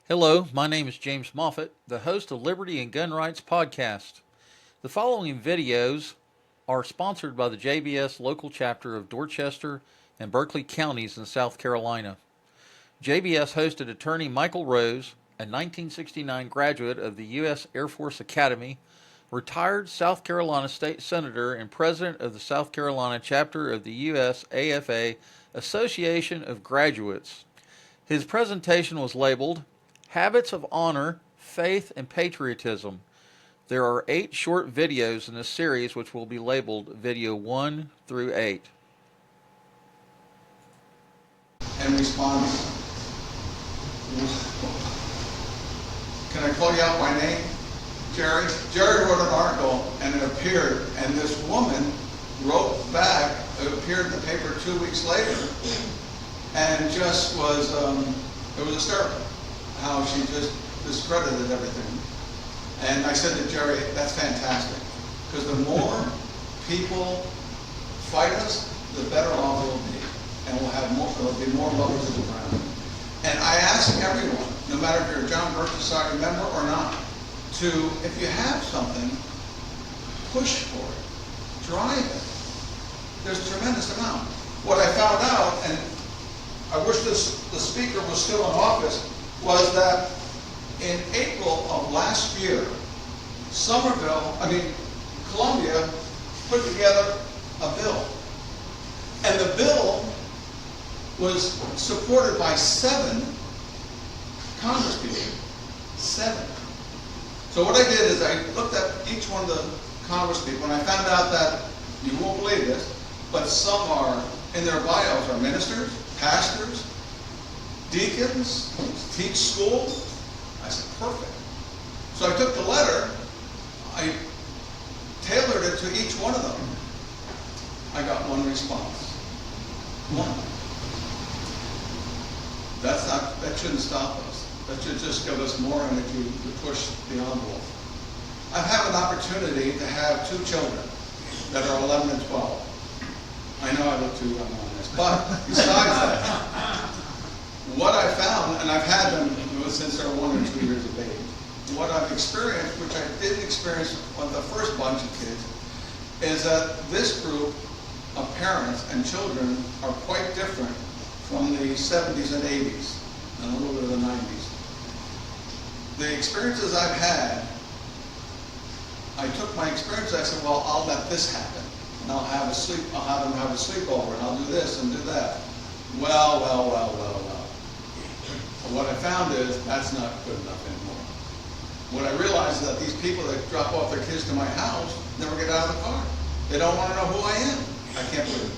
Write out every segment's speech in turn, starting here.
Hello, my name is James Moffett, the host of Liberty and Gun Rights Podcast. The following videos are sponsored by the JBS local chapter of Dorchester and Berkeley counties in South Carolina. JBS hosted attorney Michael Rose, a 1969 graduate of the U.S. Air Force Academy, retired South Carolina State Senator and President of the South Carolina chapter of the U.S. AFA Association of Graduates. His presentation was labeled Habits of Honor, Faith, and Patriotism. There are 8 short videos in this series which will be labeled Video 1 through 8. And responding. Can I call you out by name? Jerry? Jerry wrote an article and it appeared, and this woman wrote back, it appeared in the paper 2 weeks later, and just was, it was hysterical how she just discredited everything. And I said to Jerry, that's fantastic, because the more people fight us, the better off we'll be. And we'll have more, there'll be more lovers of the ground. And I ask everyone, no matter if you're a John Birch Society member or not, to, if you have something, push for it, drive it. There's a tremendous amount. What I found out, and I wish the speaker was still in office, was that in April of last year, Columbia put together a bill. And the bill was supported by 7 congresspeople. 7. So what I did is I looked at each one of the congresspeople, and I found out that, you won't believe this, but some are, in their bios, are ministers, pastors, deacons, teach school. I said, perfect. So I took the letter, I tailored it to each one of them. I got 1 response. 1. That shouldn't stop us. That should just give us more energy to push the envelope. I have an opportunity to have 2 children that are 11 and 12. I know I look too young on this, but besides that, what I found, and I've had them since they're 1 or 2 years of age, what I've experienced, which I didn't experience with the first bunch of kids, is that this group of parents and children are quite different from the 70s and 80s, and a little bit of the 90s. The experiences I've had, I took my experience, I said, well, I'll let this happen, and I'll have them have a sleepover, and I'll do this and do that. Well. What I found is that's not good enough anymore. What I realized is that these people that drop off their kids to my house never get out of the car. They don't want to know who I am. I can't believe it.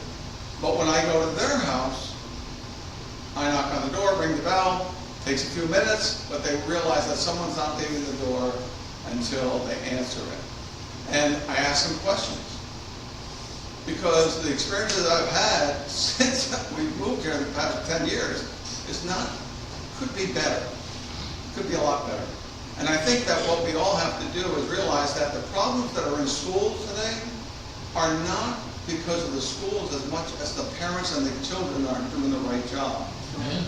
But when I go to their house, I knock on the door, ring the bell, takes a few minutes, but they realize that someone's not leaving the door until they answer it. And I ask them questions. Because the experiences I've had since we've moved here in the past 10 years could be better. Could be a lot better. And I think that what we all have to do is realize that the problems that are in schools today are not because of the schools as much as the parents and the children aren't doing the right job.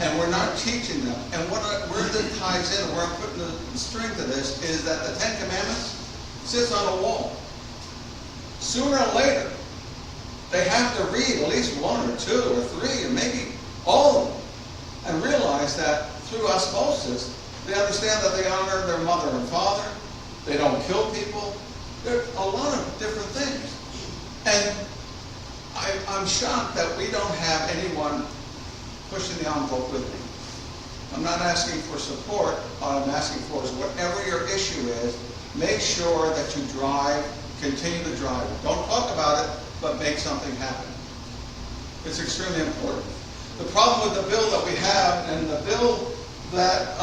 And we're not teaching them. And where this ties in, where I'm putting the string to this, is that the 10 Commandments sits on a wall. Sooner or later, they have to read at least 1 or 2 or 3 or maybe all of them and realize that through osmosis, they understand that they honor their mother and father, they don't kill people. There are a lot of different things. And I'm shocked that we don't have anyone pushing the envelope with me. I'm not asking for support. All I'm asking for is whatever your issue is, make sure that you drive, continue to drive. Don't talk about it, but make something happen. It's extremely important. The problem with the bill that we have, and the bill that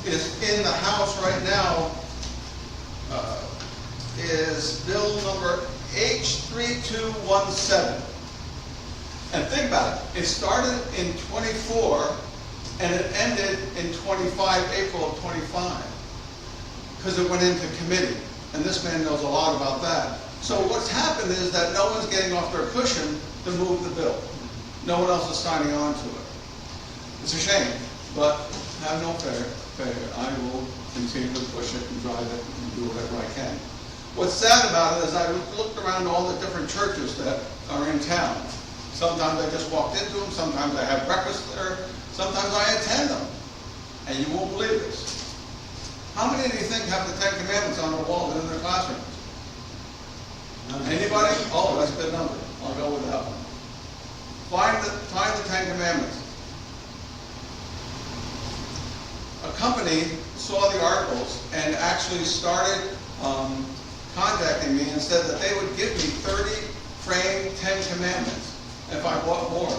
is in the House right now, is bill number H3217. And think about it. It started in 24 and it ended in 25, April of 25. Because it went into committee. And this man knows a lot about that. So what's happened is that no one's getting off their cushion to move the bill. No one else is signing on to it. It's a shame, but have no failure. I will continue to push it and drive it and do whatever I can. What's sad about it is I looked around all the different churches that are in town. Sometimes I just walked into them, sometimes I have breakfast there, sometimes I attend them. And you won't believe this. How many do you think have the Ten Commandments on their walls and in their classrooms? Anybody? Oh, that's a good number. I'll go with that one. Find the Ten Commandments. A company saw the articles and actually started contacting me and said that they would give me 30 framed Ten Commandments if I bought more.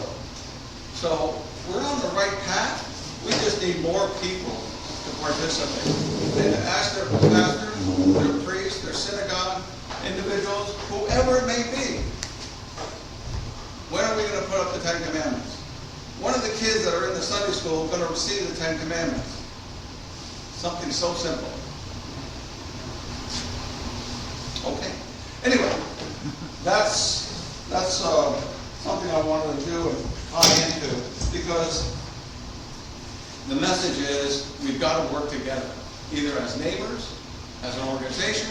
So we're on the right path. We just need more people to participate. And to ask their pastors, their priests, their synagogue individuals, whoever it may be, when are we going to put up the Ten Commandments? One of the kids that are in the Sunday school are going to receive the Ten Commandments. Something so simple. Okay. Anyway, that's something I wanted to do and tie into, because the message is we've got to work together, either as neighbors, as an organization,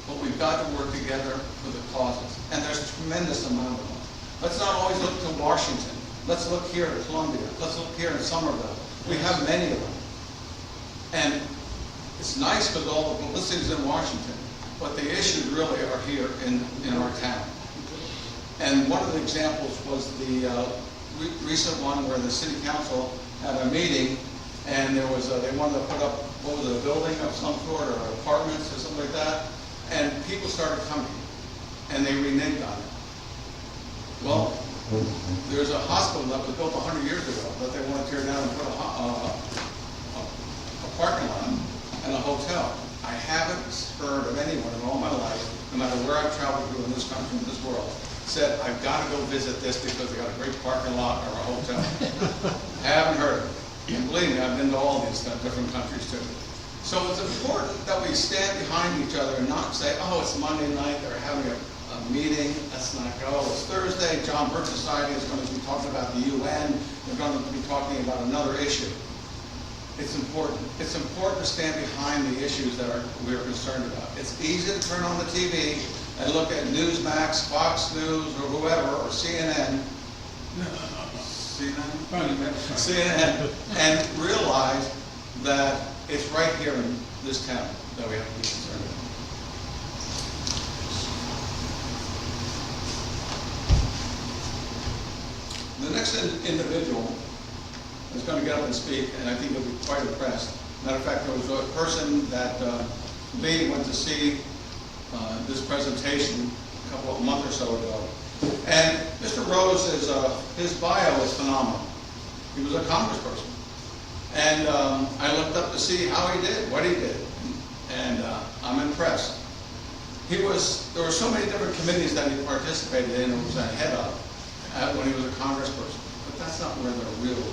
but we've got to work together for the causes. And there's a tremendous amount of them. Let's not always look to Washington. Let's look here at Columbia. Let's look here in Somerville. We have many of them. And it's nice because all the publicity is in Washington, but the issues really are here in our town. And one of the examples was the recent one where the city council had a meeting, and there was they wanted to put up, what was it, a building of some sort, or apartments or something like that, and people started coming, and they reneged on it. Well, there's a hospital that was built 100 years ago that they want to tear down and put a parking lot and a hotel. I haven't heard of anyone in all my life, no matter where I've traveled through in this country, in this world, said, I've got to go visit this because they got a great parking lot or a hotel. I haven't heard of it. And believe me, I've been to all these different countries too. So it's important that we stand behind each other and not say, oh, it's Monday night, they're having a meeting, let's not go. It's Thursday, John Birch Society is going to be talking about the UN. They're going to be talking about another issue. It's important. It's important to stand behind the issues that we're concerned about. It's easy to turn on the TV and look at Newsmax, Fox News, or whoever, or CNN, and realize that it's right here in this town that we have to be concerned about. The next individual is going to get up and speak, and I think you'll be quite impressed. Matter of fact, there was a person that Lee went to see this presentation a month or so ago. And Mr. Rose, his bio is phenomenal. He was a congressperson. And I looked up to see how he did, what he did, and I'm impressed. There were so many different committees that he participated in and was a head of when he was a congressperson. But that's not where the real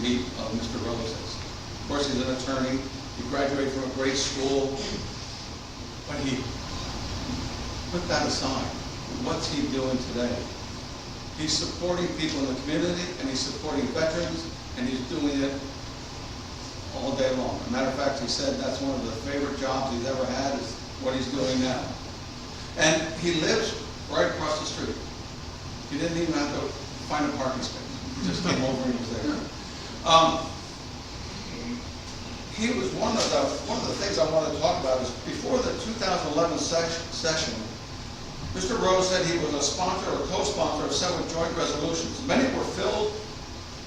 meat of Mr. Rose is. Of course, he's an attorney. He graduated from a great school. But he put that aside. What's he doing today? He's supporting people in the community, and he's supporting veterans, and he's doing it all day long. As a matter of fact, he said that's one of the favorite jobs he's ever had is what he's doing now. And he lives right across the street. He didn't even have to find a parking space. He just came over and was there. He was one of the things I wanted to talk about is before the 2011 session, Mr. Rose said he was a sponsor or co-sponsor of several joint resolutions. Many were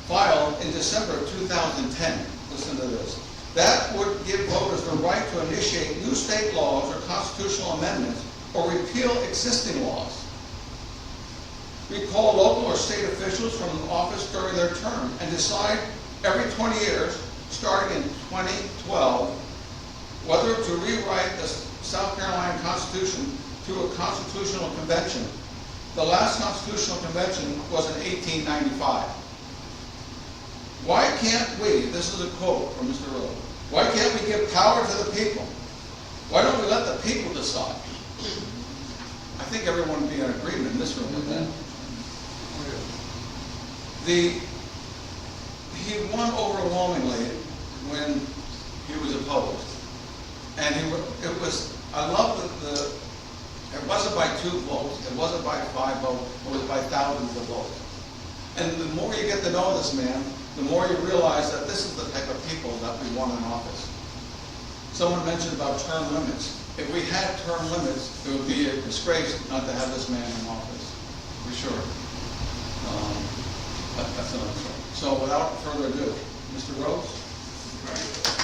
filed in December of 2010. Listen to this. That would give voters the right to initiate new state laws or constitutional amendments or repeal existing laws. Recall local or state officials from office during their term and decide every 20 years, starting in 2012, whether to rewrite the South Carolina Constitution through a constitutional convention. The last constitutional convention was in 1895. Why can't we, this is a quote from Mr. Rose, why can't we give power to the people? Why don't we let the people decide? I think everyone would be in agreement in this room with that. He won overwhelmingly when And I love it wasn't by 2 votes, it wasn't by 5 votes, it was by thousands of votes. And the more you get to know this man, the more you realize that this is the type of people that we want in office. Someone mentioned about term limits. If we had term limits, it would be a disgrace not to have this man in office, for sure. That's another story. So without further ado, Mr. Rhodes? Right.